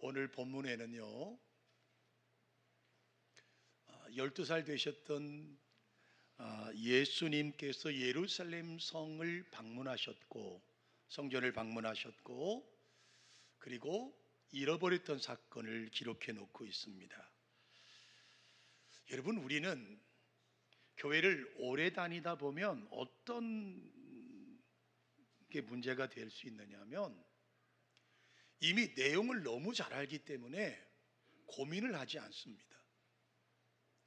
오늘 본문에는요 12살 되셨던 예수님께서 예루살렘 성을 방문하셨고 성전을 방문하셨고 그리고 잃어버렸던 사건을 기록해 놓고 있습니다. 여러분, 우리는 교회를 오래 다니다 보면 어떤 게 문제가 될 수 있느냐면 이미 내용을 너무 잘 알기 때문에 고민을 하지 않습니다.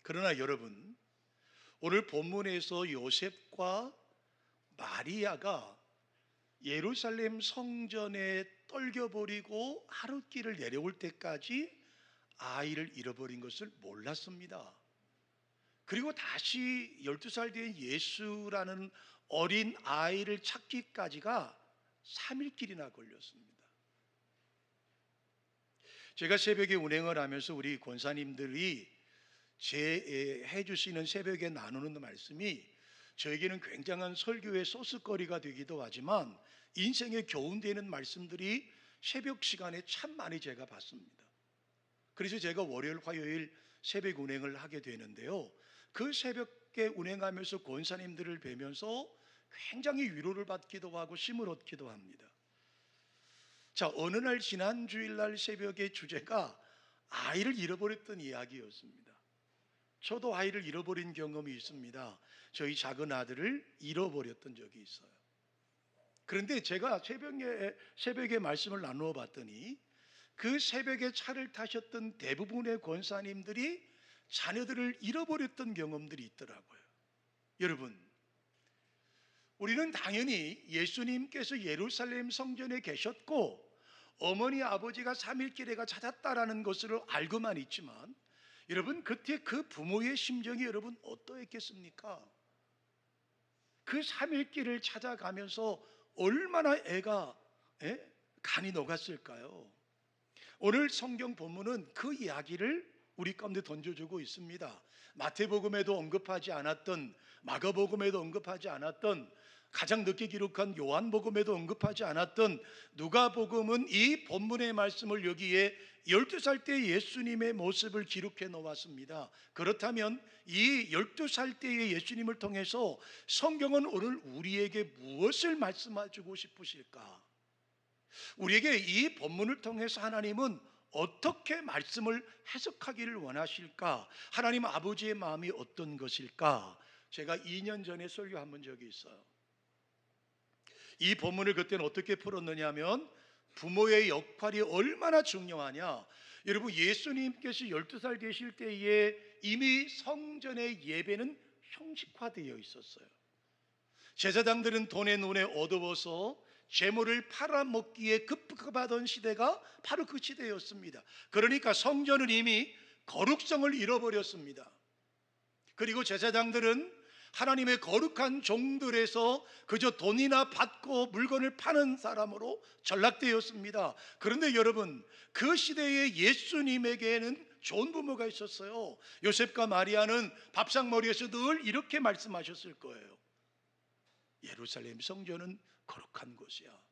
그러나 여러분, 오늘 본문에서 요셉과 마리아가 예루살렘 성전에 떨겨버리고 하룻길을 내려올 때까지 아이를 잃어버린 것을 몰랐습니다. 그리고 다시 12살 된 예수라는 어린 아이를 찾기까지가 3일길이나 걸렸습니다. 제가 새벽에 운행을 하면서 우리 권사님들이 해주시는 새벽에 나누는 말씀이 저에게는 굉장한 설교의 소스거리가 되기도 하지만 인생의 교훈되는 말씀들이 새벽 시간에 참 많이 제가 봤습니다. 그래서 제가 월요일, 화요일 새벽 운행을 하게 되는데요, 그 새벽에 운행하면서 권사님들을 뵈면서 굉장히 위로를 받기도 하고 힘을 얻기도 합니다. 자, 어느 날 지난 주일날 새벽의 주제가 아이를 잃어버렸던 이야기였습니다. 저도 아이를 잃어버린 경험이 있습니다. 저희 작은 아들을 잃어버렸던 적이 있어요. 그런데 제가 새벽에 말씀을 나누어 봤더니 그 새벽에 차를 타셨던 대부분의 권사님들이 자녀들을 잃어버렸던 경험들이 있더라고요. 여러분, 우리는 당연히 예수님께서 예루살렘 성전에 계셨고 어머니 아버지가 3일길에가 찾았다라는 것을 알고만 있지만, 여러분, 그때 그 부모의 심정이 여러분 어떠했겠습니까? 그 3일길을 찾아가면서 얼마나 애가 간이 녹았을까요? 오늘 성경 본문은 그 이야기를 우리 가운데 던져주고 있습니다. 마태복음에도 언급하지 않았던, 마가복음에도 언급하지 않았던, 가장 늦게 기록한 요한복음에도 언급하지 않았던 누가복음은 이 본문의 말씀을 여기에 12살 때 예수님의 모습을 기록해 놓았습니다. 그렇다면 이 12살 때의 예수님을 통해서 성경은 오늘 우리에게 무엇을 말씀해주고 싶으실까? 우리에게 이 본문을 통해서 하나님은 어떻게 말씀을 해석하기를 원하실까? 하나님 아버지의 마음이 어떤 것일까? 제가 2년 전에 설교한 번 적이 있어요. 이 본문을 그때는 어떻게 풀었느냐 하면 부모의 역할이 얼마나 중요하냐. 여러분, 예수님께서 12살 되실 때에 이미 성전의 예배는 형식화되어 있었어요. 제사장들은 돈의 눈에 어두워서 제물을 팔아먹기에 급급하던 시대가 바로 그 시대였습니다. 그러니까 성전은 이미 거룩성을 잃어버렸습니다. 그리고 제사장들은 하나님의 거룩한 종들에서 그저 돈이나 받고 물건을 파는 사람으로 전락되었습니다. 그런데 여러분, 그 시대에 예수님에게는 좋은 부모가 있었어요. 요셉과 마리아는 밥상머리에서 늘 이렇게 말씀하셨을 거예요. 예루살렘 성전은 거룩한 곳이야.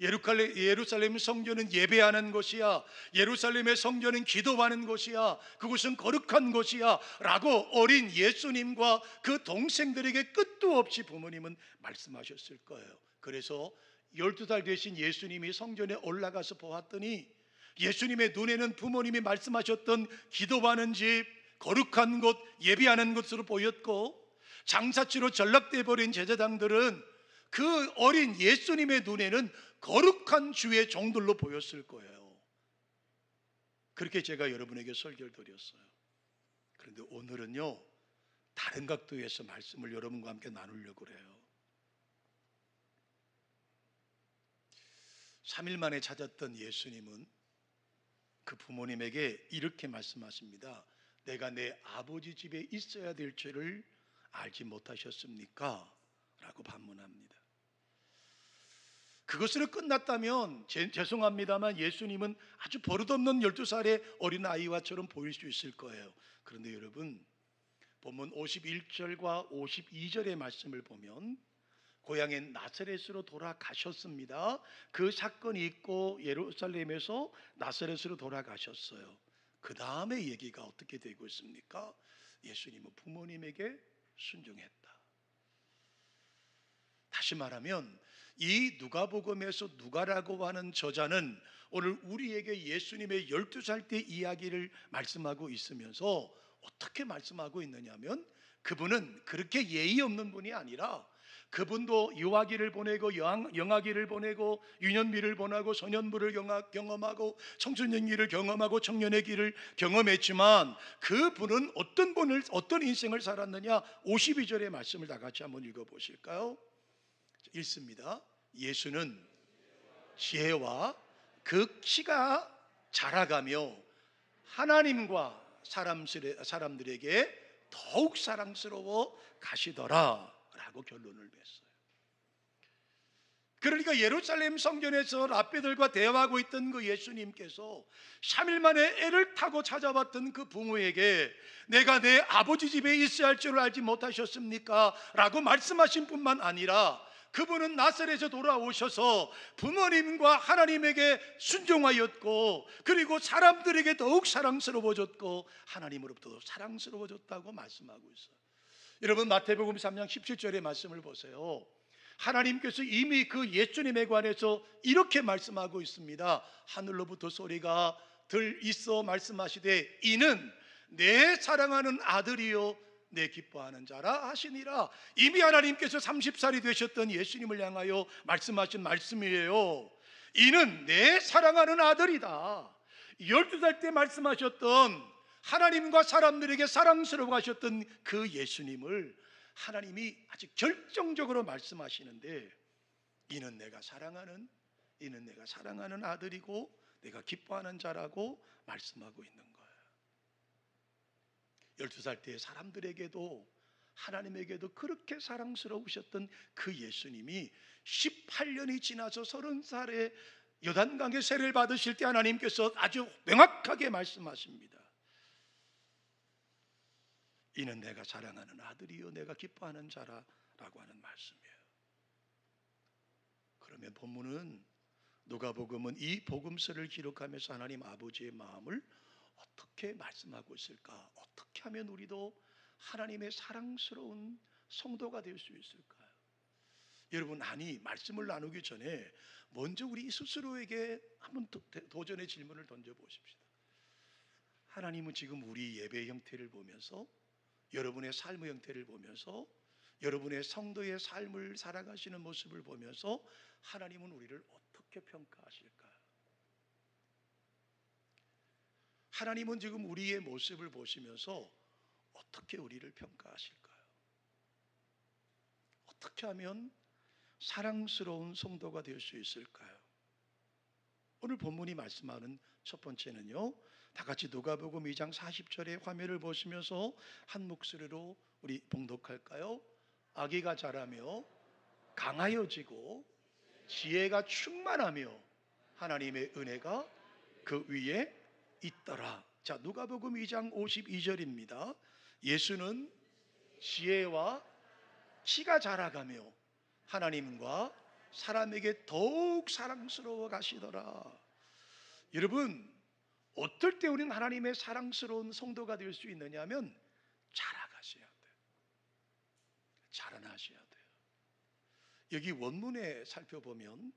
예루살렘 성전은 예배하는 곳이야. 예루살렘의 성전은 기도하는 곳이야. 그곳은 거룩한 곳이야 라고 어린 예수님과 그 동생들에게 끝도 없이 부모님은 말씀하셨을 거예요. 그래서 12살 되신 예수님이 성전에 올라가서 보았더니 예수님의 눈에는 부모님이 말씀하셨던 기도하는 집, 거룩한 곳, 예배하는 곳으로 보였고, 장사치로 전락돼 버린 제사장들은 그 어린 예수님의 눈에는 거룩한 주의 종들로 보였을 거예요. 그렇게 제가 여러분에게 설교를 드렸어요. 그런데 오늘은요, 다른 각도에서 말씀을 여러분과 함께 나누려고 그래요. 3일 만에 찾았던 예수님은 그 부모님에게 이렇게 말씀하십니다. 내가 내 아버지 집에 있어야 될 줄을 알지 못하셨습니까? 라고 반문합니다. 그것으로 끝났다면 죄송합니다만 예수님은 아주 버릇없는 12살의 어린아이와처럼 보일 수 있을 거예요. 그런데 여러분, 본문 51절과 52절의 말씀을 보면 고향인 나사렛으로 돌아가셨습니다. 그 사건이 있고 예루살렘에서 나사렛으로 돌아가셨어요. 그 다음에 얘기가 어떻게 되고 있습니까? 예수님은 부모님에게 순종했다. 다시 말하면 이 누가복음에서 누가라고 하는 저자는 오늘 우리에게 예수님의 12살 때 이야기를 말씀하고 있으면서 어떻게 말씀하고 있느냐면, 그분은 그렇게 예의 없는 분이 아니라 그분도 유아기를 보내고 영아기를 보내고 유년기를 보내고 소년부를 경험하고 청소년기를 경험하고 청년의 길을 경험했지만, 그분은 어떤 인생을 살았느냐? 52절의 말씀을 다 같이 한번 읽어보실까요? 읽습니다. 예수는 지혜와 그 키가 자라가며 하나님과 사람들에게 더욱 사랑스러워 가시더라 라고 결론을 냈어요. 그러니까 예루살렘 성전에서 랍비들과 대화하고 있던 그 예수님께서 3일 만에 애를 타고 찾아왔던 그 부모에게 내가 내 아버지 집에 있어야 할 줄 알지 못하셨습니까? 라고 말씀하신 뿐만 아니라 그분은 나사렛에서 돌아오셔서 부모님과 하나님에게 순종하였고, 그리고 사람들에게 더욱 사랑스러워졌고 하나님으로부터 사랑스러워졌다고 말씀하고 있어요. 여러분, 마태복음 3장 17절의 말씀을 보세요. 하나님께서 이미 그 예수님에 관해서 이렇게 말씀하고 있습니다. 하늘로부터 소리가 들있어 말씀하시되 이는 내 사랑하는 아들이요 내 기뻐하는 자라 하시니라. 이미 하나님께서 30살이 되셨던 예수님을 향하여 말씀하신 말씀이에요. 이는 내 사랑하는 아들이다. 12살 때 말씀하셨던, 하나님과 사람들에게 사랑스러워 하셨던 그 예수님을 하나님이 아주 결정적으로 말씀하시는데, 이는 내가 사랑하는 아들이고 내가 기뻐하는 자라고 말씀하고 있는 거예요. 12살 때 사람들에게도 하나님에게도 그렇게 사랑스러우셨던 그 예수님이 18년이 지나서 30살에 요단강의 세례를 받으실 때 하나님께서 아주 명확하게 말씀하십니다. 이는 내가 사랑하는 아들이요 내가 기뻐하는 자라라고 하는 말씀이에요. 그러면 본문은, 누가복음은 이 복음서를 기록하면서 하나님 아버지의 마음을 어떻게 말씀하고 있을까? 어떻게 하면 우리도 하나님의 사랑스러운 성도가 될 수 있을까요? 여러분, 아니, 말씀을 나누기 전에 먼저 우리 스스로에게 한번 도전의 질문을 던져보십시다. 하나님은 지금 우리 예배 형태를 보면서, 여러분의 삶의 형태를 보면서, 여러분의 성도의 삶을 살아가시는 모습을 보면서 하나님은 우리를 어떻게 평가하실까요? 하나님은 지금 우리의 모습을 보시면서 어떻게 우리를 평가하실까요? 어떻게 하면 사랑스러운 성도가 될 수 있을까요? 오늘 본문이 말씀하는 첫 번째는요, 다 같이 누가복음 2장 40절의 화면을 보시면서 한 목소리로 우리 봉독할까요? 아기가 자라며 강하여지고 지혜가 충만하며 하나님의 은혜가 그 위에 있더라. 자, 누가복음 2장 52절입니다. 예수는 지혜와 키가 자라가며 하나님과 사람에게 더욱 사랑스러워 가시더라. 여러분, 어떨 때 우리는 하나님의 사랑스러운 성도가 될 수 있느냐 하면 자라가셔야 돼요. 자라나셔야 돼요. 여기 원문에 살펴보면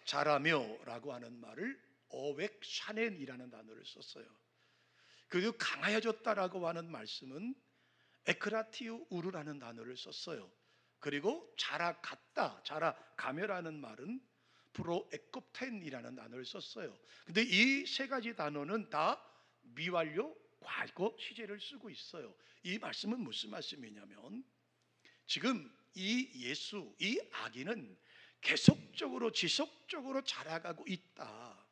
자라며 라고 하는 말을 어웩 샤넨이라는 단어를 썼어요. 그리고 강하여졌다라고 하는 말씀은 에크라티우 우르라는 단어를 썼어요. 그리고 자라갔다, 자라가며라는 말은 프로에콥텐이라는 단어를 썼어요. 근데 이 세 가지 단어는 다 미완료 과거 시제를 쓰고 있어요. 이 말씀은 무슨 말씀이냐면, 지금 이 예수, 이 아기는 계속적으로 지속적으로 자라가고 있다.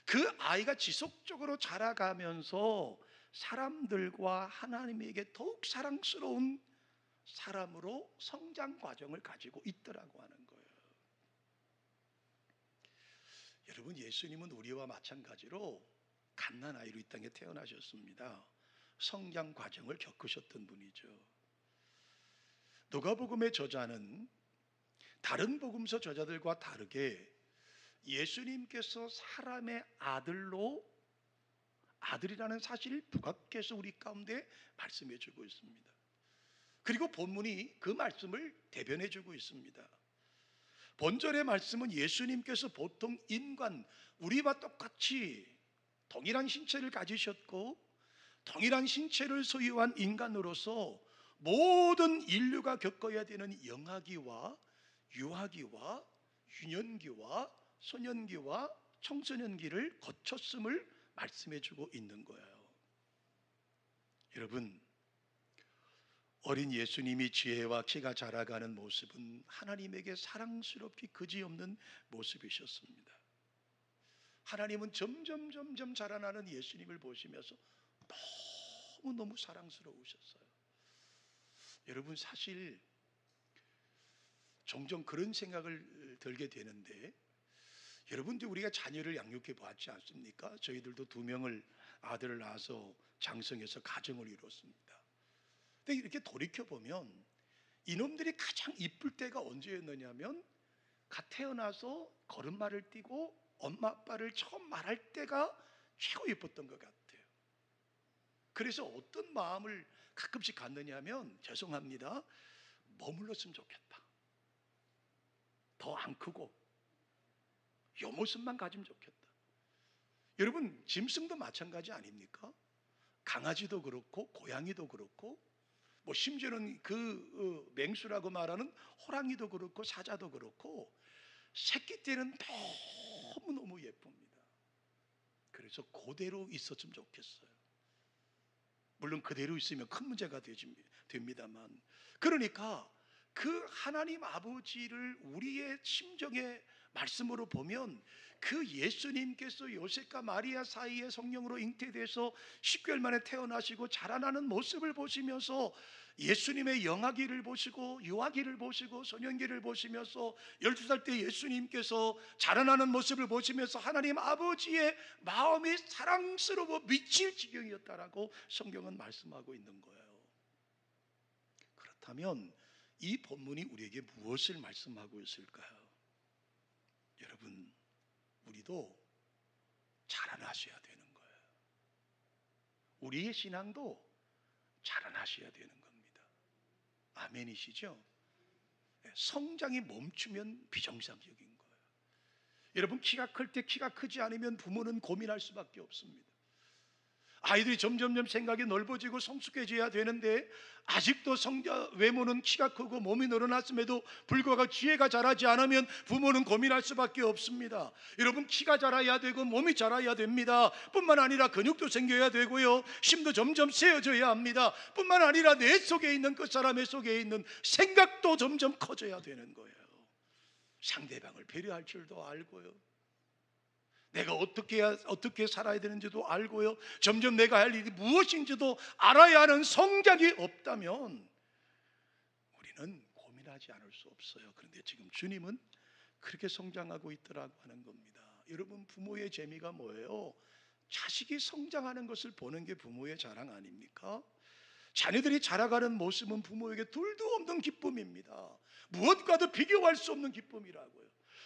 그 아이가 지속적으로 자라가면서 사람들과 하나님에게 더욱 사랑스러운 사람으로 성장 과정을 가지고 있더라고 하는 거예요. 여러분, 예수님은 우리와 마찬가지로 갓난아이로 이 땅에 태어나셨습니다. 성장 과정을 겪으셨던 분이죠. 누가복음의 저자는 다른 복음서 저자들과 다르게 예수님께서 사람의 아들이라는 사실을 부각해서 우리 가운데 말씀해 주고 있습니다. 그리고 본문이 그 말씀을 대변해 주고 있습니다. 본절의 말씀은 예수님께서 보통 인간, 우리와 똑같이 동일한 신체를 가지셨고 동일한 신체를 소유한 인간으로서 모든 인류가 겪어야 되는 영아기와 유아기와 유년기와 소년기와 청소년기를 거쳤음을 말씀해 주고 있는 거예요. 여러분, 어린 예수님이 지혜와 키가 자라가는 모습은 하나님에게 사랑스럽기 그지없는 모습이셨습니다. 하나님은 점점 자라나는 예수님을 보시면서 너무너무 사랑스러우셨어요. 여러분, 사실 종종 그런 생각을 들게 되는데, 여러분들 우리가 자녀를 양육해 보았지 않습니까? 저희들도 2명을 아들을 낳아서 장성해서 가정을 이뤘습니다. 근데 이렇게 돌이켜 보면 이놈들이 가장 이쁠 때가 언제였느냐면 갓 태어나서 걸음마를 띄고 엄마 아빠를 처음 말할 때가 최고 예뻤던 것 같아요. 그래서 어떤 마음을 가끔씩 갖느냐면, 죄송합니다, 머물렀으면 좋겠다. 더 안 크고 요 모습만 가지면 좋겠다. 여러분, 짐승도 마찬가지 아닙니까? 강아지도 그렇고 고양이도 그렇고 뭐 심지어는 맹수라고 말하는 호랑이도 그렇고 사자도 그렇고 새끼 때는 너무너무 예쁩니다. 그래서 그대로 있었으면 좋겠어요. 물론 그대로 있으면 큰 문제가 됩니다만, 그러니까 그 하나님 아버지를 우리의 심정의 말씀으로 보면 그 예수님께서 요셉과 마리아 사이에 성령으로 잉태돼서 10개월 만에 태어나시고 자라나는 모습을 보시면서 예수님의 영아기를 보시고 유아기를 보시고 소년기를 보시면서 12살 때 예수님께서 자라나는 모습을 보시면서 하나님 아버지의 마음이 사랑스러워 미칠 지경이었다라고 성경은 말씀하고 있는 거예요. 그렇다면 이 본문이 우리에게 무엇을 말씀하고 있을까요? 여러분, 우리도 자라나셔야 되는 거예요. 우리의 신앙도 자라나셔야 되는 겁니다. 아멘이시죠? 성장이 멈추면 비정상적인 거예요. 여러분, 키가 클 때 키가 크지 않으면 부모는 고민할 수밖에 없습니다. 아이들이 점점 생각이 넓어지고 성숙해져야 되는데 아직도 외모는 키가 크고 몸이 늘어났음에도 불구하고 지혜가 자라지 않으면 부모는 고민할 수밖에 없습니다. 여러분, 키가 자라야 되고 몸이 자라야 됩니다. 뿐만 아니라 근육도 생겨야 되고요, 힘도 점점 세워져야 합니다. 뿐만 아니라 내 속에 있는 그 사람의 속에 있는 생각도 점점 커져야 되는 거예요. 상대방을 배려할 줄도 알고요, 내가 어떻게 살아야 되는지도 알고요, 점점 내가 할 일이 무엇인지도 알아야 하는 성장이 없다면 우리는 고민하지 않을 수 없어요. 그런데 지금 주님은 그렇게 성장하고 있더라고 하는 겁니다. 여러분, 부모의 재미가 뭐예요? 자식이 성장하는 것을 보는 게 부모의 자랑 아닙니까? 자녀들이 자라가는 모습은 부모에게 둘도 없는 기쁨입니다. 무엇과도 비교할 수 없는 기쁨이라고요.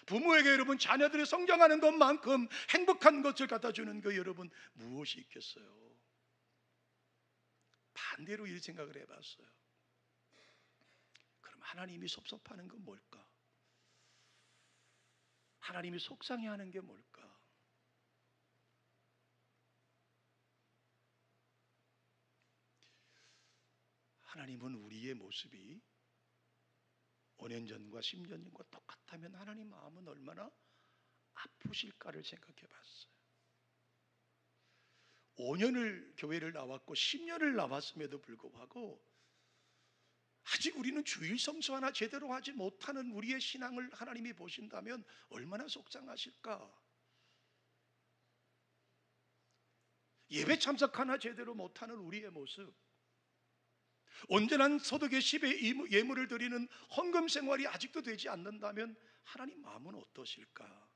부모에게 여러분, 자녀들이 성장하는 것만큼 행복한 것을 갖다 주는 거 여러분 무엇이 있겠어요? 반대로 이 생각을 해봤어요. 그럼 하나님이 섭섭하는 건 뭘까? 하나님이 속상해하는 게 뭘까? 하나님은 우리의 모습이 5년 전과 10년 전과 똑같다면 하나님 마음은 얼마나 아프실까를 생각해 봤어요. 5년을 교회를 나왔고 10년을 나왔음에도 불구하고 아직 우리는 주일 성수 하나 제대로 하지 못하는 우리의 신앙을 하나님이 보신다면 얼마나 속상하실까? 예배 참석 하나 제대로 못하는 우리의 모습, 온전한 소득의 10의 예물을 드리는 헌금 생활이 아직도 되지 않는다면 하나님 마음은 어떠실까?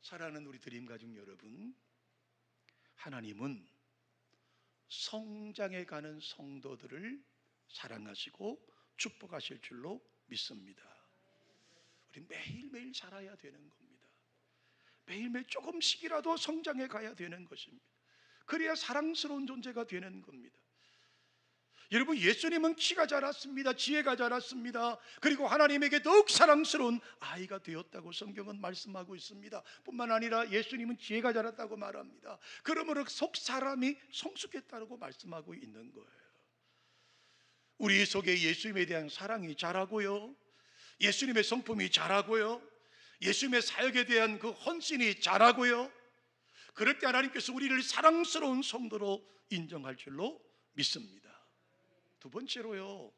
사랑하는 우리 드림가족 여러분, 하나님은 성장해 가는 성도들을 사랑하시고 축복하실 줄로 믿습니다. 우리 매일매일 자라야 되는 겁니다. 매일매일 조금씩이라도 성장해 가야 되는 것입니다. 그래야 사랑스러운 존재가 되는 겁니다. 여러분, 예수님은 키가 자랐습니다. 지혜가 자랐습니다. 그리고 하나님에게 더욱 사랑스러운 아이가 되었다고 성경은 말씀하고 있습니다. 뿐만 아니라 예수님은 지혜가 자랐다고 말합니다. 그러므로 속 사람이 성숙했다고 말씀하고 있는 거예요. 우리 속에 예수님에 대한 사랑이 자라고요, 예수님의 성품이 자라고요, 예수님의 사역에 대한 그 헌신이 자라고요, 그럴 때 하나님께서 우리를 사랑스러운 성도로 인정할 줄로 믿습니다. 두 번째로요,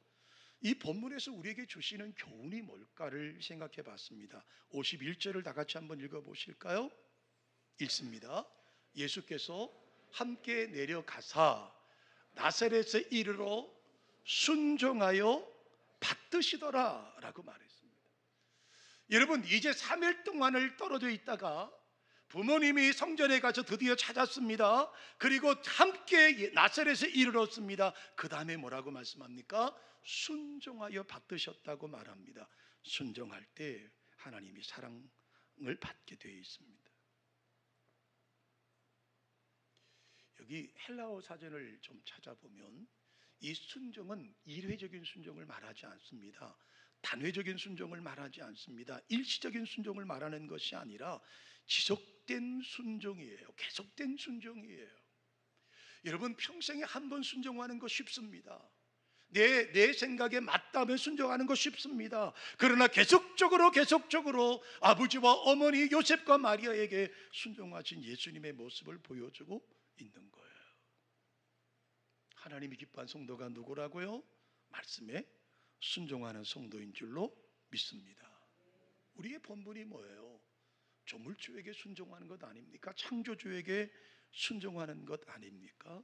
이 본문에서 우리에게 주시는 교훈이 뭘까를 생각해 봤습니다. 51절을 다 같이 한번 읽어 보실까요? 읽습니다. 예수께서 함께 내려가사 나사렛에 이르러 순종하여 받드시더라 라고 말했습니다. 여러분, 이제 3일 동안을 떨어져 있다가 부모님이 성전에 가서 드디어 찾았습니다. 그리고 함께 나사렛에 이르렀습니다. 그 다음에 뭐라고 말씀합니까? 순종하여 받드셨다고 말합니다. 순종할 때 하나님이 사랑을 받게 되어 있습니다. 여기 헬라어 사전을 좀 찾아보면 이 순종은 일회적인 순종을 말하지 않습니다. 단회적인 순종을 말하지 않습니다. 일시적인 순종을 말하는 것이 아니라 지속된 순종이에요. 계속된 순종이에요. 여러분, 평생에 한 번 순종하는 거 쉽습니다. 내 생각에 맞다면 순종하는 거 쉽습니다. 그러나 계속적으로 아버지와 어머니 요셉과 마리아에게 순종하신 예수님의 모습을 보여주고 있는 거예요. 하나님이 기뻐한 성도가 누구라고요? 말씀에 순종하는 성도인 줄로 믿습니다. 우리의 본분이 뭐예요? 조물주에게 순종하는 것 아닙니까? 창조주에게 순종하는 것 아닙니까?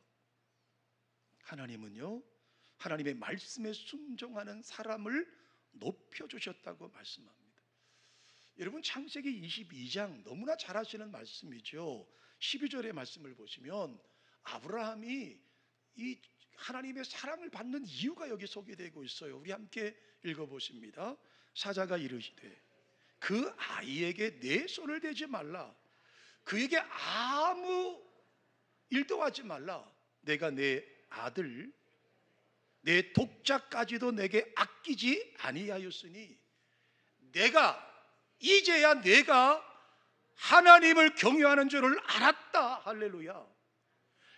하나님은요, 하나님의 말씀에 순종하는 사람을 높여주셨다고 말씀합니다. 여러분, 창세기 22장 너무나 잘 아시는 말씀이죠. 12절의 말씀을 보시면 아브라함이 이 하나님의 사랑을 받는 이유가 여기 소개되고 있어요. 우리 함께 읽어보십니다. 사자가 이르시되 그 아이에게 내 손을 대지 말라. 그에게 아무 일도 하지 말라. 내가 내 아들 내 독자까지도 내게 아끼지 아니하였으니 이제야 내가 하나님을 경외하는 줄을 알았다. 할렐루야.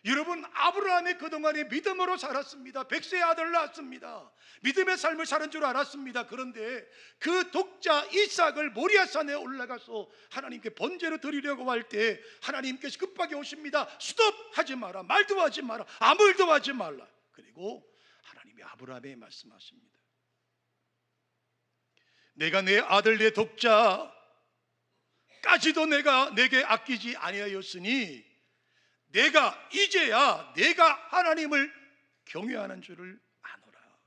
여러분, 아브라함이 그동안에 믿음으로 살았습니다. 백세의 아들을 낳았습니다. 믿음의 삶을 사는 줄 알았습니다. 그런데 그 독자 이삭을 모리아산에 올라가서 하나님께 번제로 드리려고 할 때 하나님께서 급하게 오십니다. 스톱! 하지 마라. 말도 하지 마라. 아무 일도 하지 말라. 그리고 하나님이 아브라함에게 말씀하십니다. 내가 내 아들 내 독자까지도 내게 아끼지 아니하였으니 이제야 내가 하나님을 경외하는 줄을 아노라.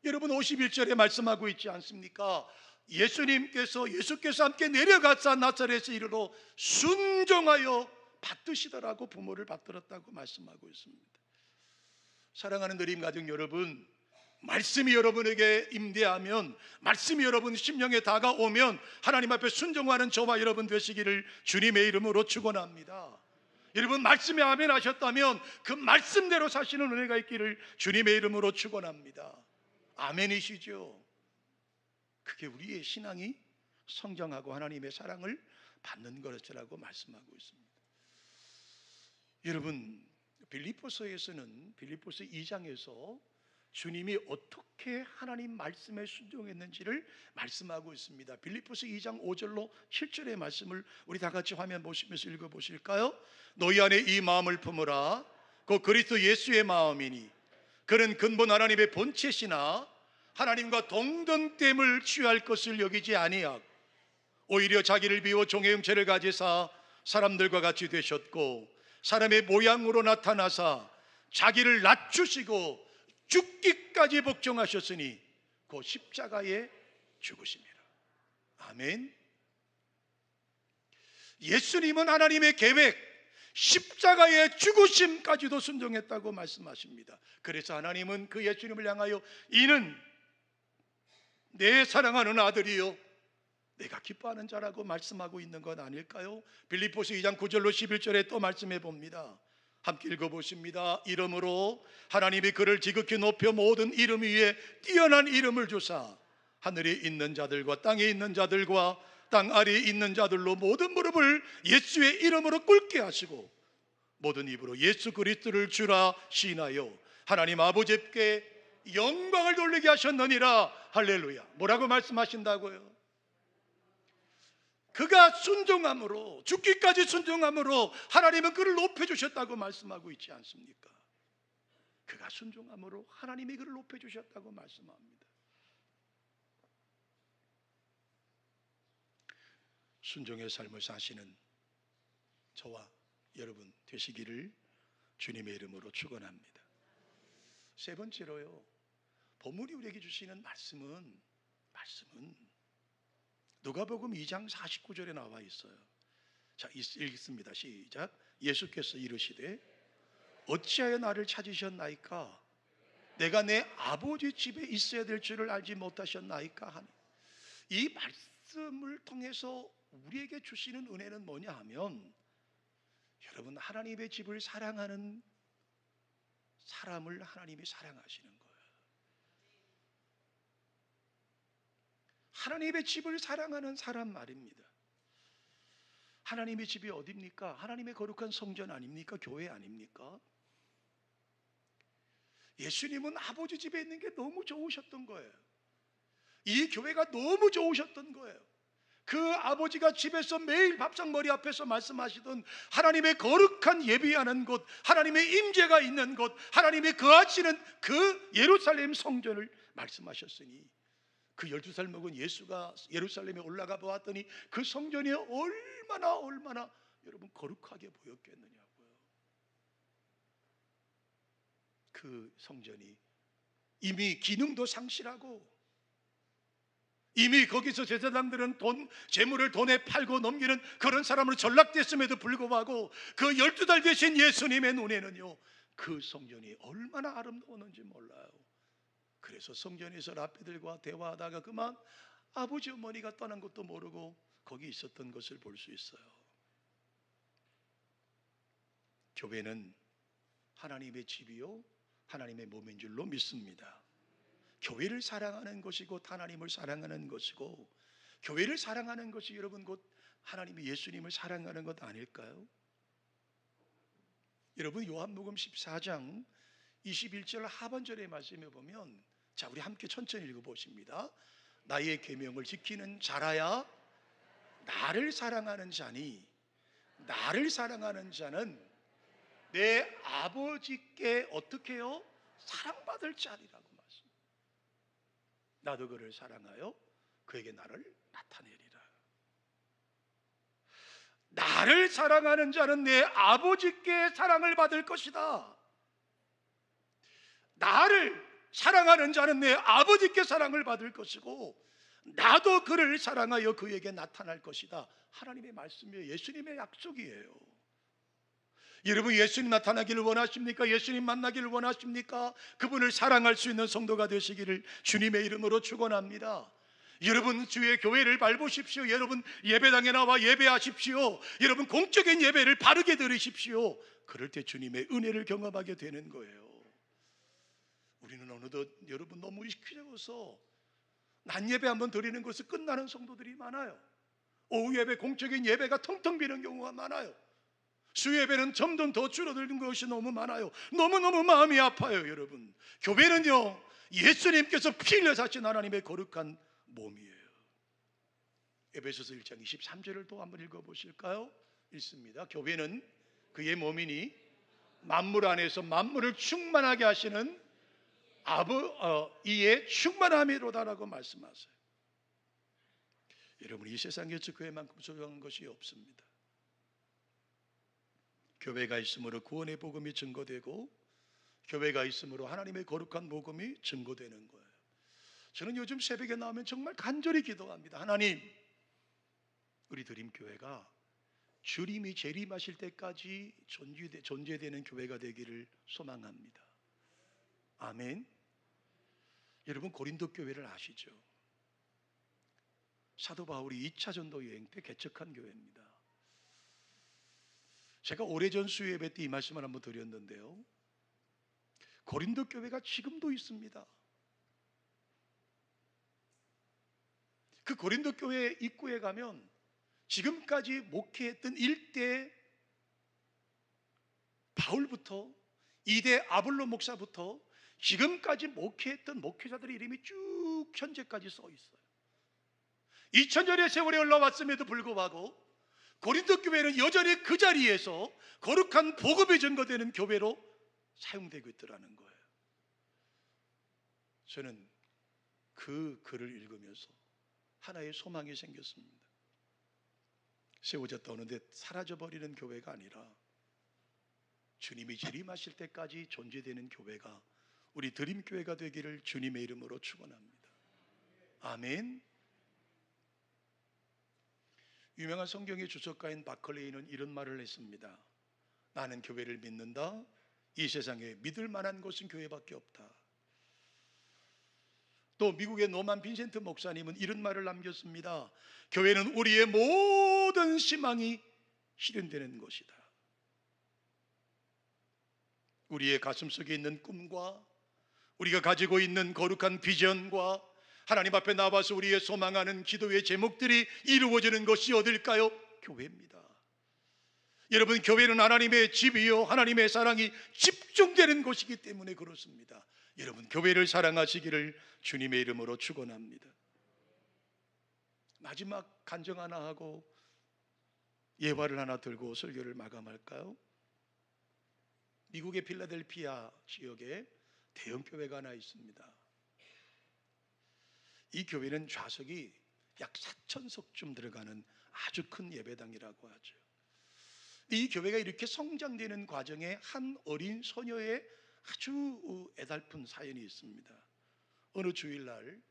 여러분, 51절에 말씀하고 있지 않습니까? 예수께서 함께 내려가사 나사렛에 이르러 순종하여 받드시더라고, 부모를 받들었다고 말씀하고 있습니다. 사랑하는 드림 가족 여러분, 말씀이 여러분에게 임대하면, 말씀이 여러분 심령에 다가오면 하나님 앞에 순종하는 저와 여러분 되시기를 주님의 이름으로 축원합니다. 여러분, 말씀에 아멘 하셨다면 그 말씀대로 사시는 은혜가 있기를 주님의 이름으로 축원합니다. 아멘이시죠? 그게 우리의 신앙이 성장하고 하나님의 사랑을 받는 것이라고 말씀하고 있습니다. 여러분, 빌립보서 2장에서 주님이 어떻게 하나님 말씀에 순종했는지를 말씀하고 있습니다. 빌립보서 2장 5절로 7절의 말씀을 우리 다 같이 화면 보시면서 읽어보실까요? 너희 안에 이 마음을 품으라. 곧 그리스도 예수의 마음이니 그는 근본 하나님의 본체시나 하나님과 동등됨을 취할 것을 여기지 아니하고 오히려 자기를 비워 종의 형체를 가지사 사람들과 같이 되셨고 사람의 모양으로 나타나사 자기를 낮추시고 죽기까지 복종하셨으니 그 십자가에 죽으심이라. 아멘. 예수님은 하나님의 계획, 십자가의 죽으심까지도 순종했다고 말씀하십니다. 그래서 하나님은 그 예수님을 향하여 이는 내 사랑하는 아들이요 내가 기뻐하는 자라고 말씀하고 있는 것 아닐까요? 빌립보서 2장 9절로 11절에 또 말씀해 봅니다. 함께 읽어보십니다. 이름으로 하나님이 그를 지극히 높여 모든 이름 위에 뛰어난 이름을 주사 하늘에 있는 자들과 땅에 있는 자들과 땅 아래에 있는 자들로 모든 무릎을 예수의 이름으로 꿇게 하시고 모든 입으로 예수 그리스도를 주라 시인하여 하나님 아버지께 영광을 돌리게 하셨느니라. 할렐루야. 뭐라고 말씀하신다고요? 그가 순종함으로, 죽기까지 순종함으로 하나님은 그를 높여주셨다고 말씀하고 있지 않습니까? 그가 순종함으로 하나님이 그를 높여주셨다고 말씀합니다. 순종의 삶을 사시는 저와 여러분 되시기를 주님의 이름으로 축원합니다. 세 번째로요, 본문이 우리에게 주시는 말씀은 누가복음 2장 49절에 나와 있어요. 자, 읽습니다. 시작. 예수께서 이르시되 어찌하여 나를 찾으셨나이까? 내가 내 아버지 집에 있어야 될 줄을 알지 못하셨나이까? 하니 이 말씀을 통해서 우리에게 주시는 은혜는 뭐냐 하면, 여러분, 하나님의 집을 사랑하는 사람을 하나님이 사랑하시는 거예요. 하나님의 집을 사랑하는 사람 말입니다. 하나님의 집이 어디입니까? 하나님의 거룩한 성전 아닙니까? 교회 아닙니까? 예수님은 아버지 집에 있는 게 너무 좋으셨던 거예요. 이 교회가 너무 좋으셨던 거예요. 그 아버지가 집에서 매일 밥상머리 앞에서 말씀하시던 하나님의 거룩한 예비하는 곳, 하나님의 임재가 있는 곳, 하나님의 거하시는 그 예루살렘 성전을 말씀하셨으니, 그 12살 먹은 예수가 예루살렘에 올라가 보았더니 그 성전이 얼마나 여러분 거룩하게 보였겠느냐고요. 그 성전이 이미 기능도 상실하고, 이미 거기서 제사장들은 재물을 돈에 팔고 넘기는 그런 사람으로 전락됐음에도 불구하고 그 12살 되신 예수님의 눈에는요, 그 성전이 얼마나 아름다웠는지 몰라요. 그래서 성전에서 랍비들과 대화하다가 그만 아버지 어머니가 떠난 것도 모르고 거기 있었던 것을 볼 수 있어요. 교회는 하나님의 집이요 하나님의 몸인 줄로 믿습니다. 교회를 사랑하는 것이 곧 하나님을 사랑하는 것이고, 교회를 사랑하는 것이 여러분 곧 하나님이 예수님을 사랑하는 것 아닐까요? 여러분, 요한복음 14장 21절 하반절의 말씀에 보면, 자, 우리 함께 천천히 읽어보십니다. 나의 계명을 지키는 자라야 나를 사랑하는 자니, 나를 사랑하는 자는 내 아버지께 어떻게 해요? 사랑받을 자리라고 말씀합니다. 나도 그를 사랑하여 그에게 나를 나타내리라. 나를 사랑하는 자는 내 아버지께 사랑을 받을 것이다. 나를 사랑하는 자는 내 아버지께 사랑을 받을 것이고, 나도 그를 사랑하여 그에게 나타날 것이다. 하나님의 말씀이에요. 예수님의 약속이에요. 여러분, 예수님 나타나기를 원하십니까? 예수님 만나기를 원하십니까? 그분을 사랑할 수 있는 성도가 되시기를 주님의 이름으로 축원합니다. 여러분, 주의 교회를 밟으십시오. 여러분, 예배당에 나와 예배하십시오. 여러분, 공적인 예배를 바르게 드리십시오. 그럴 때 주님의 은혜를 경험하게 되는 거예요. 우리는 어느덧 여러분 너무 익숙해져서 낮 예배 한번 드리는 것을 끝나는 성도들이 많아요. 오후 예배, 공적인 예배가 텅텅 비는 경우가 많아요. 수예배는 점점 더 줄어드는 것이 너무 많아요. 너무너무 마음이 아파요. 여러분, 교회는요 예수님께서 피 흘려 사신 하나님의 거룩한 몸이에요. 에베소서 1장 23절을 또 한번 읽어보실까요? 읽습니다. 교회는 그의 몸이니 만물 안에서 만물을 충만하게 하시는 이의 충만함이로다라고 말씀하세요. 여러분, 이 세상에서 교회만큼 소중한 것이 없습니다. 교회가 있으므로 구원의 복음이 증거되고, 교회가 있으므로 하나님의 거룩한 복음이 증거되는 거예요. 저는 요즘 새벽에 나오면 정말 간절히 기도합니다. 하나님, 우리 드림교회가 주님이 재림하실 때까지 존재되는 교회가 되기를 소망합니다. 아멘. 여러분, 고린도 교회를 아시죠? 사도 바울이 2차 전도 여행 때 개척한 교회입니다. 제가 오래전 수요예배 때 이 말씀을 한번 드렸는데요, 고린도 교회가 지금도 있습니다. 그 고린도 교회 입구에 가면 지금까지 목회했던 1대 바울부터 2대 아볼로 목사부터 지금까지 목회했던 목회자들의 이름이 쭉 현재까지 써 있어요. 2000년의 세월이 흘러왔음에도 불구하고 고린도 교회는 여전히 그 자리에서 거룩한 복음이 전거되는 교회로 사용되고 있더라는 거예요. 저는 그 글을 읽으면서 하나의 소망이 생겼습니다. 세워졌다 오는데 사라져버리는 교회가 아니라 주님이 재림하실 때까지 존재되는 교회가 우리 드림교회가 되기를 주님의 이름으로 축원합니다. 아멘. 유명한 성경의 주석가인 바클레이는 이런 말을 했습니다. 나는 교회를 믿는다. 이 세상에 믿을 만한 곳은 교회밖에 없다. 또 미국의 노만 빈센트 목사님은 이런 말을 남겼습니다. 교회는 우리의 모든 희망이 실현되는 곳이다. 우리의 가슴속에 있는 꿈과 우리가 가지고 있는 거룩한 비전과 하나님 앞에 나와서 우리의 소망하는 기도의 제목들이 이루어지는 것이 어딜까요? 교회입니다. 여러분, 교회는 하나님의 집이요 하나님의 사랑이 집중되는 곳이기 때문에 그렇습니다. 여러분, 교회를 사랑하시기를 주님의 이름으로 축원합니다. 마지막 간증 하나 하고 예화를 하나 들고 설교를 마감할까요? 미국의 필라델피아 지역에 대형 교회가 하나 있습니다. 이 교회는 좌석이 약 4,000석쯤 들어가는 아주 큰 예배당이라고 하죠. 이 교회가 이렇게 성장되는 과정에 한 어린 소녀의 아주 애달픈 사연이 있습니다. 어느 주일날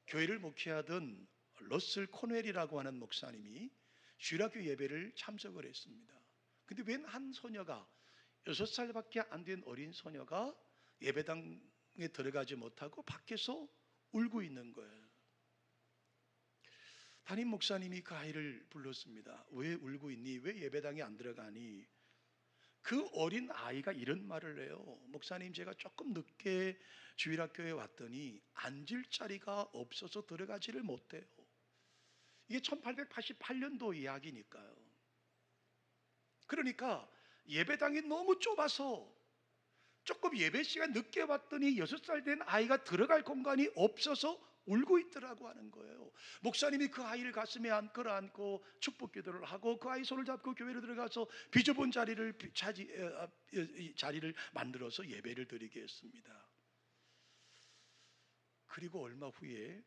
교회를 목회하던 러셀 코넬이라고 하는 목사님이 주일학교 예배를 참석을 했습니다. 근데 웬 한 소녀가 6살밖에 안 된 어린 소녀가 예배당에 들어가지 못하고 밖에서 울고 있는 거예요. 담임 목사님이 그 아이를 불렀습니다. 왜 울고 있니? 왜 예배당에 안 들어가니? 그 어린 아이가 이런 말을 해요. 목사님, 제가 조금 늦게 주일학교에 왔더니 앉을 자리가 없어서 들어가지를 못해요. 이게 1888년도 이야기니까요. 그러니까 예배당이 너무 좁아서 조금 예배 시간 늦게 왔더니 6살 된 아이가 들어갈 공간이 없어서 울고 있더라고 하는 거예요. 목사님이 그 아이를 가슴에 끌어안고 축복 기도를 하고 그 아이 손을 잡고 교회로 들어가서 비좁은 자리를 만들어서 예배를 드리게 했습니다. 그리고 얼마 후에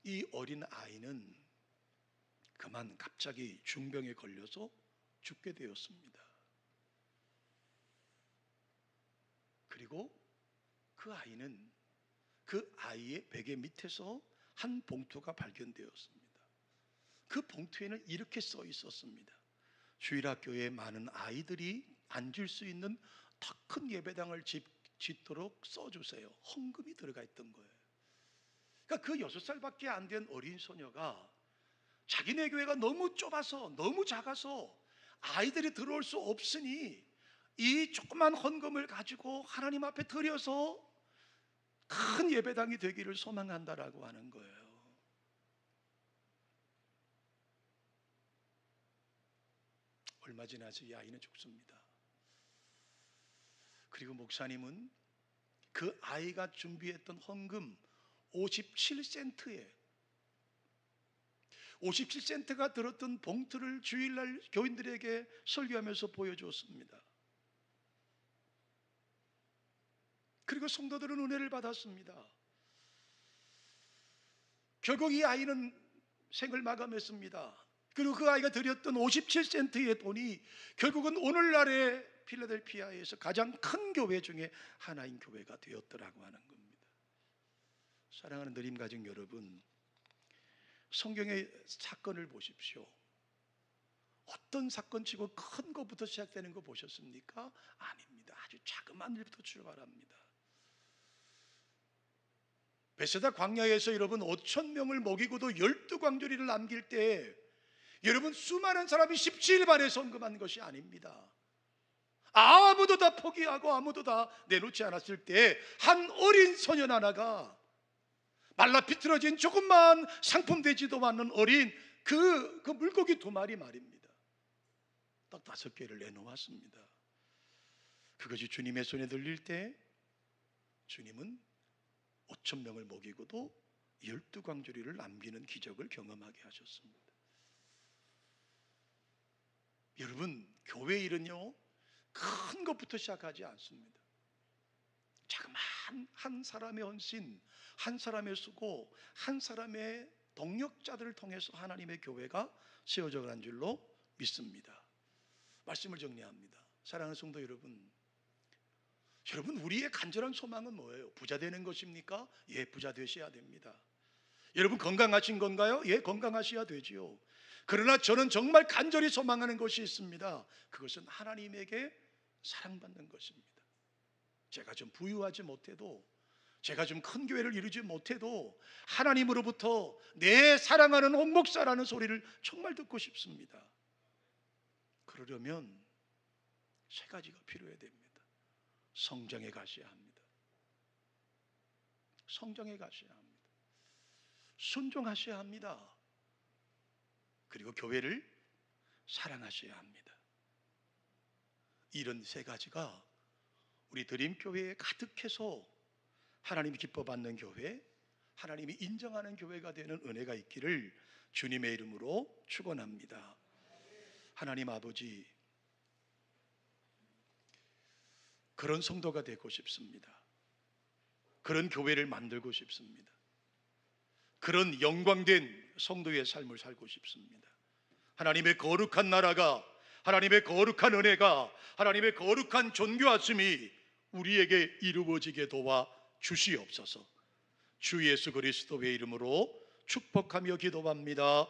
이 어린 아이는 그만 갑자기 중병에 걸려서 죽게 되었습니다. 그리고 그 아이는 그 아이의 베개 밑에서 한 봉투가 발견되었습니다. 그 봉투에는 이렇게 써 있었습니다. 주일학교에 많은 아이들이 앉을 수 있는 더 큰 예배당을 짓도록 써주세요. 헌금이 들어가 있던 거예요. 그러니까 그 6살밖에 안 된 어린 소녀가 자기네 교회가 너무 좁아서 너무 작아서 아이들이 들어올 수 없으니 이 조그만 헌금을 가지고 하나님 앞에 드려서 큰 예배당이 되기를 소망한다라고 하는 거예요. 얼마 지나서 이 아이는 죽습니다. 그리고 목사님은 그 아이가 준비했던 헌금 57센트가 들었던 봉투를 주일날 교인들에게 설교하면서 보여주었습니다. 그리고 성도들은 은혜를 받았습니다. 결국 이 아이는 생을 마감했습니다. 그리고 그 아이가 드렸던 57센트의 돈이 결국은 오늘날의 필라델피아에서 가장 큰 교회 중에 하나인 교회가 되었더라고 하는 겁니다. 사랑하는 드림가족 여러분, 성경의 사건을 보십시오. 어떤 사건치고 큰 것부터 시작되는 거 보셨습니까? 아닙니다. 아주 자그마한 일부터 출발합니다. 베세다 광야에서 여러분 5천 명을 먹이고도 12광주리를 남길 때 여러분 수많은 사람이 17일 만에 성금한 것이 아닙니다. 아무도 다 포기하고 아무도 다 내놓지 않았을 때 한 어린 소년 하나가 말라 비틀어진 조금만 상품 되지도 않는 어린 그 물고기 2마리 말입니다. 딱 5개를 내놓았습니다. 그것이 주님의 손에 들릴 때 주님은 5천 명을 먹이고도 12광주리를 남기는 기적을 경험하게 하셨습니다. 여러분, 교회 일은요 큰 것부터 시작하지 않습니다. 자그마한 한 사람의 헌신, 한 사람의 수고, 한 사람의 동력자들을 통해서 하나님의 교회가 세워져 간 줄로 믿습니다. 말씀을 정리합니다. 사랑하는 성도 여러분, 우리의 간절한 소망은 뭐예요? 부자 되는 것입니까? 예, 부자 되셔야 됩니다. 여러분 건강하신 건가요? 예, 건강하셔야 되지요. 그러나 저는 정말 간절히 소망하는 것이 있습니다. 그것은 하나님에게 사랑받는 것입니다. 제가 좀 부유하지 못해도, 제가 좀 큰 교회를 이루지 못해도 하나님으로부터 내 사랑하는 홍 목사라는 소리를 정말 듣고 싶습니다. 그러려면 3가지가 필요해야 됩니다. 성장해 가셔야 합니다. 성장해 가셔야 합니다. 순종하셔야 합니다. 그리고 교회를 사랑하셔야 합니다. 이런 3가지가 우리 드림교회에 가득해서 하나님이 기뻐받는 교회, 하나님이 인정하는 교회가 되는 은혜가 있기를 주님의 이름으로 축원합니다. 하나님 아버지, 그런 성도가 되고 싶습니다. 그런 교회를 만들고 싶습니다. 그런 영광된 성도의 삶을 살고 싶습니다. 하나님의 거룩한 나라가, 하나님의 거룩한 은혜가, 하나님의 거룩한 존귀하심이 우리에게 이루어지게 도와 주시옵소서. 주 예수 그리스도의 이름으로 축복하며 기도합니다.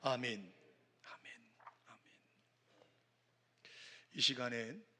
아멘. 아멘. 아멘. 이 시간에